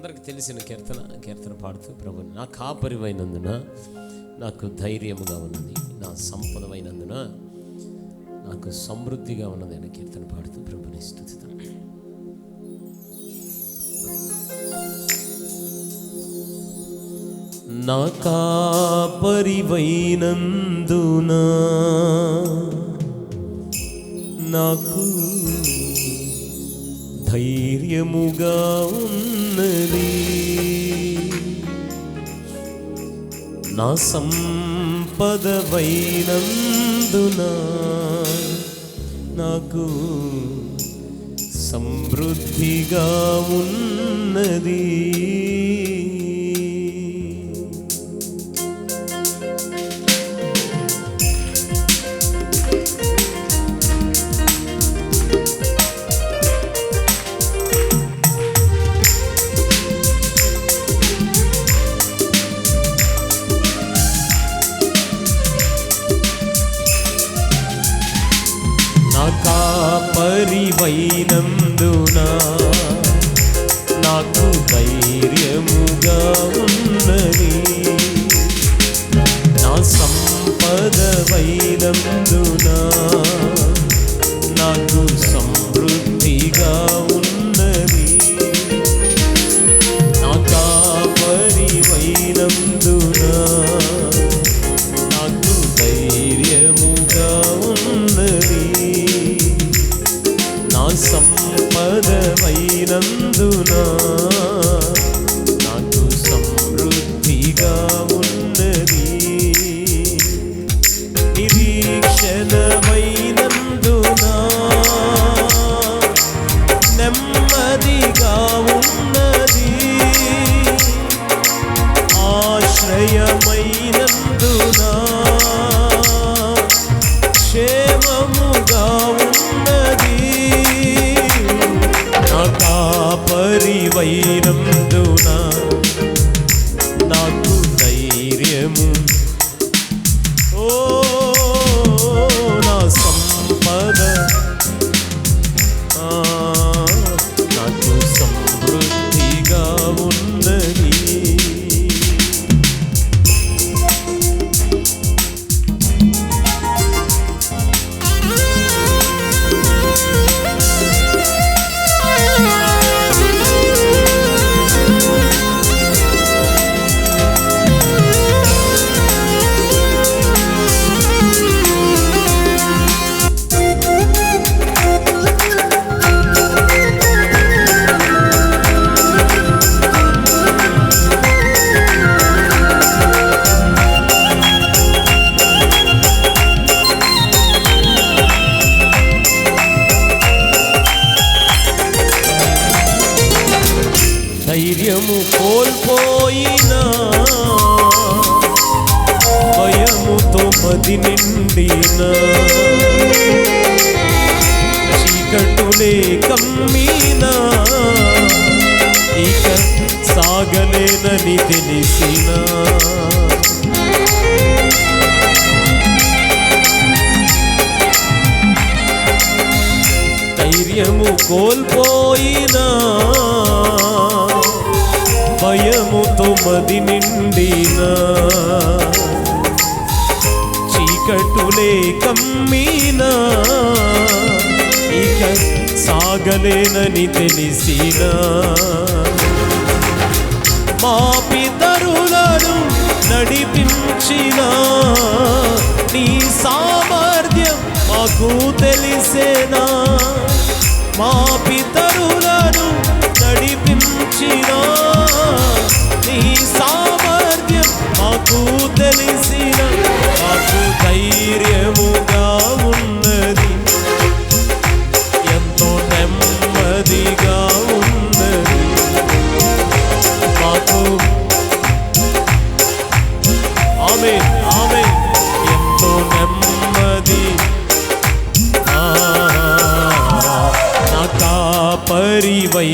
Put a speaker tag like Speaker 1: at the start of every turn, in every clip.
Speaker 1: మనందరికి తెలిసిన కీర్తన పాడుతూ, ప్రభు నా కాపరివైనందున నాకు ధైర్యముగా ఉన్నది, నా సంపదమైనందున నాకు సమృద్ధిగా ఉన్నది అని కీర్తన పాడుతూ ప్రభుని స్తుతిద్దాం. నా కాపరివైనందున నాకు ధైర్యముగా ఉన్నది, నా సంపదవైనందున నాకు సమృద్ధిగా ఉన్నది. కాపరివైనందున నాకు ధైర్యముగా ఉన్నది, నా సంపదవైనందున నాకు సమృద్ధిగా ఉన్నది. నా కాపరివైనందున నాకు ధైర్యముగా ఉన్నది, నా సంపదవైనందున నాకు సమృద్ధిగా ఉన్నది. నిరీక్షణమైనందున నెమ్మదిగా ఉన్నది, ఆశ్రయమైనందున క్షేమముగా ఉన్నది. నా కాపరివైనందున నాకు ధైర్యము, ఓ నా సంపద నాకు సమృద్ధిగా ఉన్నది. ధైర్యము కోల్పోయినా భయముతో మది నిండినా, చీకటులే కమ్మినా ఇక సాగలేనని తెలిసినా, ధైర్యము కోల్పోయినా భయముతో మది నిండినా, చీకటులే కమ్మినా ఇక సాగలేనని తెలిసినా, మా పితరులను నడిపించిన నీ సామర్థ్యం మాకు తెలిసేనా, మా పితరులను నడిపించిన నీ సామర్థ్యం మాకు తెలిసిన, మాకు ధైర్యముగా ఉన్నది, ఎంతో నెమ్మదిగా ఉన్నది. మాకు ఆమేన్ ఆమేన్ ఎంతో నెమ్మది. నా కాపరివై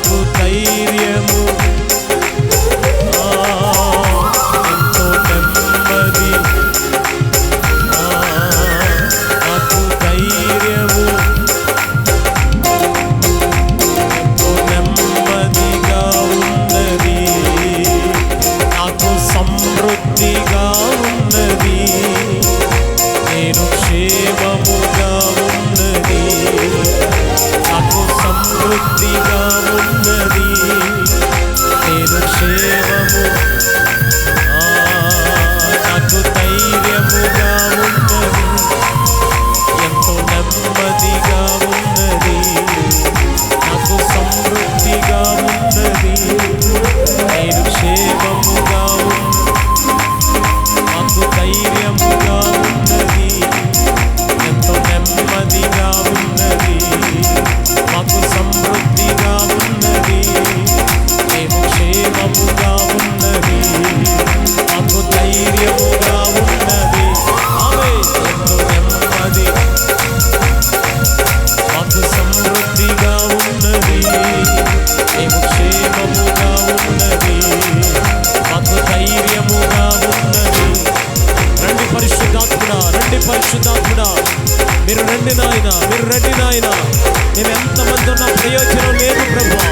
Speaker 1: నాకు ధైర్యము, ఎంతో నెమ్మది, నాకు ధైర్యము, ఎంతో నెమ్మదిగా ఉన్నది, నాకు సమృద్ధిగా ఉన్నది, నేను క్షేమముగా ఉన్నది, నాకు సమృద్ధిగా ఉన్నది, నేను క్షేమము, నాకు ధైర్యముగా ఉన్నది, ఎంతో నెమ్మదిగా ఉన్నది, నాకు సమృద్ధిగా ఉన్నది, నేను క్షేమముగా ఉన్నది, నాకు ధైర్యముగా ఉన్నది, ఎంతో నెమ్మదిగా ఉన్నది, మాకు సమృద్ధిగా ఉన్నది, నేను క్షేమముగా ఉన్నది, మాకు ధైర్యముగా ఉన్నది, ఆమె ఎంతో నెమ్మది, మాకు సమృద్ధిగా ఉన్నది, మేము క్షేమముగా ఉన్నది, మాకు ధైర్యముగా ఉన్నది. రండి పరిశుద్ధాత్ముడా, రండి పరిశుద్ధాత్ముడా, మీరు రండి నాయన, మీరు రండి నాయన. మేము ఎంతమంది ఉన్న ప్రయోజనం లేదు ప్రభా,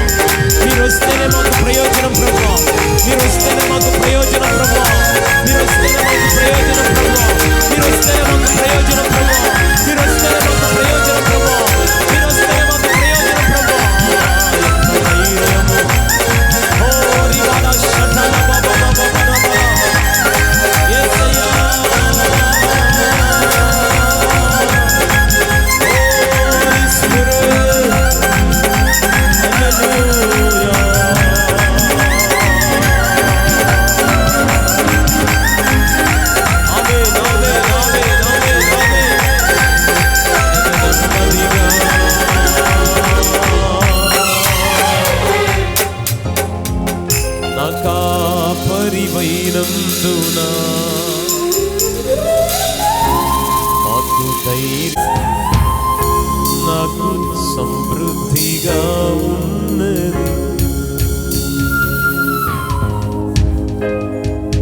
Speaker 1: మీరు వస్తేనే మాకు ప్రయోజనం ప్రభా, మీరు వస్తేనే మాకు ప్రయోజనం ప్రభా, మీరు వస్తేనే మాకు ప్రయోజనం ప్రభా, మీరు వస్తేనే మాకు ప్రయోజనం ప్రభా, మీరు వస్తేనే మాకు ప్రయోజనం ప్రభా, మీరు వస్తేనే మాకు ప్రయోజనం ప్రభా. ధైర్యము హోరి వాడా షటల బాబా బాబా బాబా యేసయ్యా, హోలీ స్పిరిట్, హల్లెలూయా. ఆమేన్ ఆమేన్ ఆమేన్ ఆమేన్ ఆమేన్. నా కాపరివైనందున మాకు ధైర్యం, నాకు సమృద్ధిగా ఉన్నది,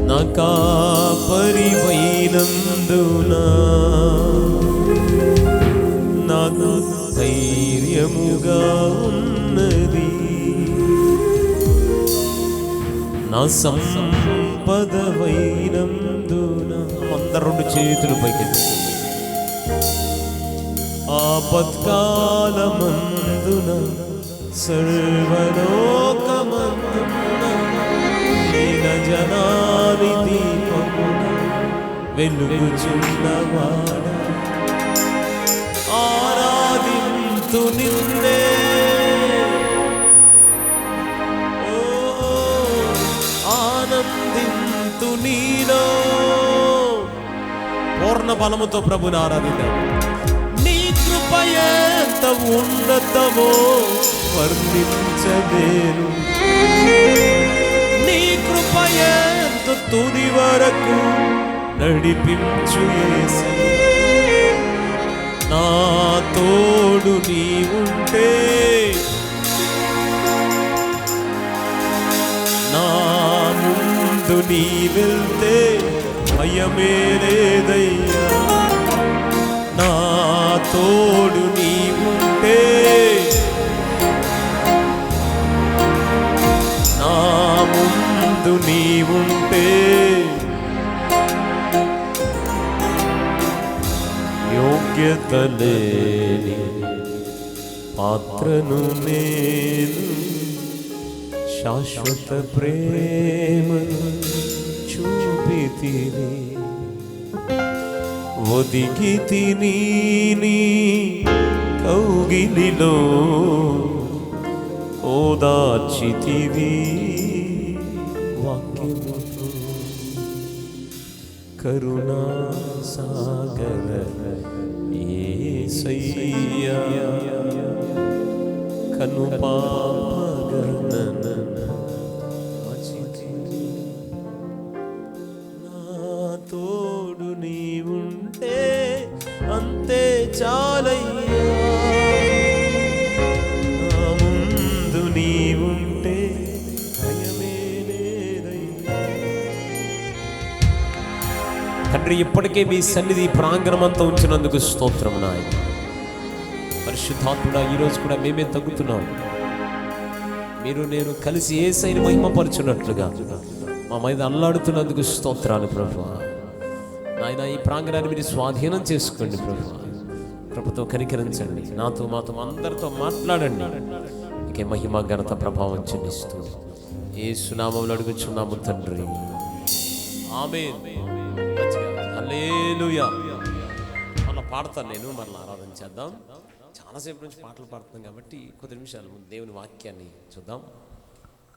Speaker 1: నా కాపరివైనందున నాకు ధైర్యముగా ఉన్నది, నా సంపదవైనందున. అందరు రెండు చేతులు పైకెత్తి. ఆపత్కాలమందున సర్వలోకమందున దీన జనాని దీపమున వెలుగుచున్నవాడ, ఆరాధింతు నిన్నే, ఆనందింతు నీలో. పూర్ణ బలముతో ప్రభుని ఆరాధిద్దాం. నీ కృప ఎంత ఉన్నతమో వర్ణించలేను, నీ కృప ఎంత తుది వరకు నడిపించు యేసయ్యా. నా తోడు నీవుంటే, నా ముందు నీ వెళ్తే భయమే లేదయ్యా. నా తోడు నీవుంటే, నా ముందు నీవుంటే, యోగ్యత లేని పాత్రను నేను శాశ్వత ప్రేమను చూపితిని, ఒదిగి తిని నీ కౌగిలిలో ఓదార్చితివి. వాక్యముతో కరుణా సాగర యేసయ్యా, కను పాపగణన నా తోడు నీవుంటే అంతే చాలయ్యా. నా ముందు నీవు తండ్రి ఇప్పటికే మీ సన్నిధి ప్రాంగణమంతా ఉంచినందుకు స్తోత్రం నాయన. పరిశుద్ధాత్ముడా, ఈరోజు కూడా మేమే తగ్గుతున్నాం. మీరు నేను కలిసి యేసయ్యను మహిమపరచున్నట్లుగా మా మీద అల్లాడుతున్నందుకు స్తోత్రాలు ప్రభువా. నాయన, ఈ ప్రాంగణాన్ని మీరు స్వాధీనం చేసుకోండి ప్రభువా. కృపతో కనికరించండి, నాతో మాతో అందరితో మాట్లాడండి. ఇకే మహిమ ఘనత ప్రభావం చెల్లిస్తూ యేసు నామములో అడుగుచున్నాము తండ్రి, ఆమేన్. హల్లెలూయా. మళ్ళీ పాడతాను నేను, మళ్ళీ ఆరాధన చేద్దాం. చాలాసేపు నుంచి పాటలు పాడుతున్నాం కాబట్టి కొద్ది నిమిషాలు దేవుని వాక్యాన్ని చూద్దాం.